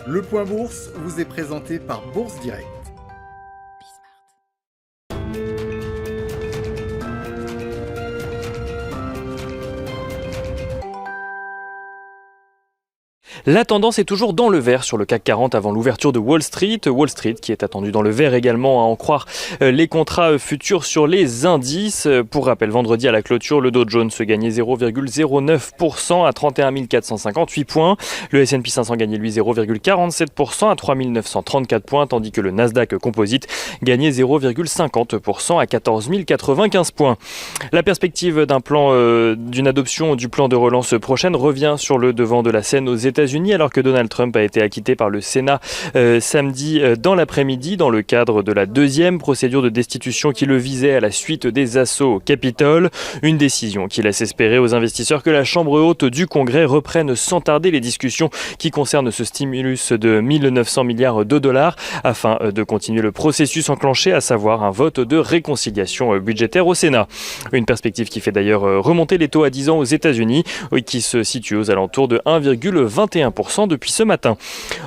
Le Point Bourse vous est présenté par Bourse Direct. La tendance est toujours dans le vert sur le CAC 40 avant l'ouverture de Wall Street. Wall Street qui est attendu dans le vert également à en croire les contrats futurs sur les indices. Pour rappel, vendredi à la clôture, le Dow Jones gagnait 0,09% à 31 458 points. Le S&P 500 gagnait lui 0,47% à 3 934 points, tandis que le Nasdaq Composite gagnait 0,50% à 14 095 points. La perspective d'une adoption du plan de relance prochaine revient sur le devant de la scène aux États-Unis, alors que Donald Trump a été acquitté par le Sénat samedi dans l'après-midi dans le cadre de la deuxième procédure de destitution qui le visait à la suite des assauts au Capitole. Une décision qui laisse espérer aux investisseurs que la Chambre haute du Congrès reprenne sans tarder les discussions qui concernent ce stimulus de 1 900 milliards de dollars afin de continuer le processus enclenché, à savoir un vote de réconciliation budgétaire au Sénat. Une perspective qui fait d'ailleurs remonter les taux à 10 ans aux États-Unis qui se situent aux alentours de 1,21% depuis ce matin.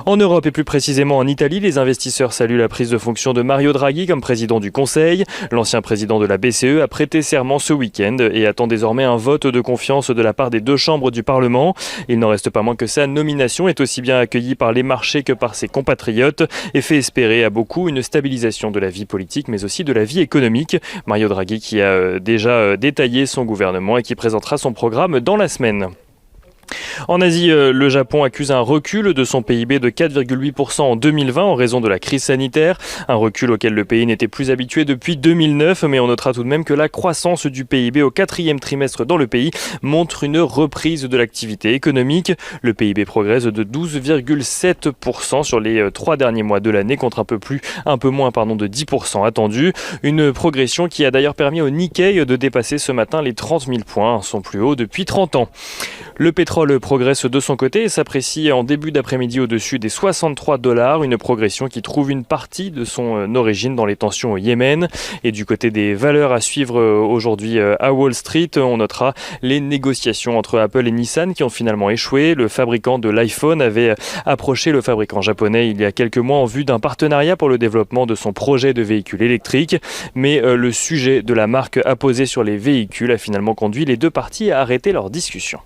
En Europe et plus précisément en Italie, les investisseurs saluent la prise de fonction de Mario Draghi comme président du Conseil. L'ancien président de la BCE a prêté serment ce week-end et attend désormais un vote de confiance de la part des deux chambres du Parlement. Il n'en reste pas moins que sa nomination est aussi bien accueillie par les marchés que par ses compatriotes et fait espérer à beaucoup une stabilisation de la vie politique mais aussi de la vie économique. Mario Draghi qui a déjà détaillé son gouvernement et qui présentera son programme dans la semaine. En Asie, le Japon accuse un recul de son PIB de 4,8% en 2020 en raison de la crise sanitaire. Un recul auquel le pays n'était plus habitué depuis 2009, mais on notera tout de même que la croissance du PIB au quatrième trimestre dans le pays montre une reprise de l'activité économique. Le PIB progresse de 12,7% sur les 3 derniers mois de l'année contre un peu moins de 10% attendu. Une progression qui a d'ailleurs permis au Nikkei de dépasser ce matin les 30 000 points, son plus haut depuis 30 ans. Le pétrole progresse de son côté et s'apprécie en début d'après-midi au-dessus des $63, une progression qui trouve une partie de son origine dans les tensions au Yémen. Et du côté des valeurs à suivre aujourd'hui à Wall Street, on notera les négociations entre Apple et Nissan qui ont finalement échoué. Le fabricant de l'iPhone avait approché le fabricant japonais il y a quelques mois en vue d'un partenariat pour le développement de son projet de véhicule électrique. Mais le sujet de la marque apposée sur les véhicules a finalement conduit les deux parties à arrêter leur discussion.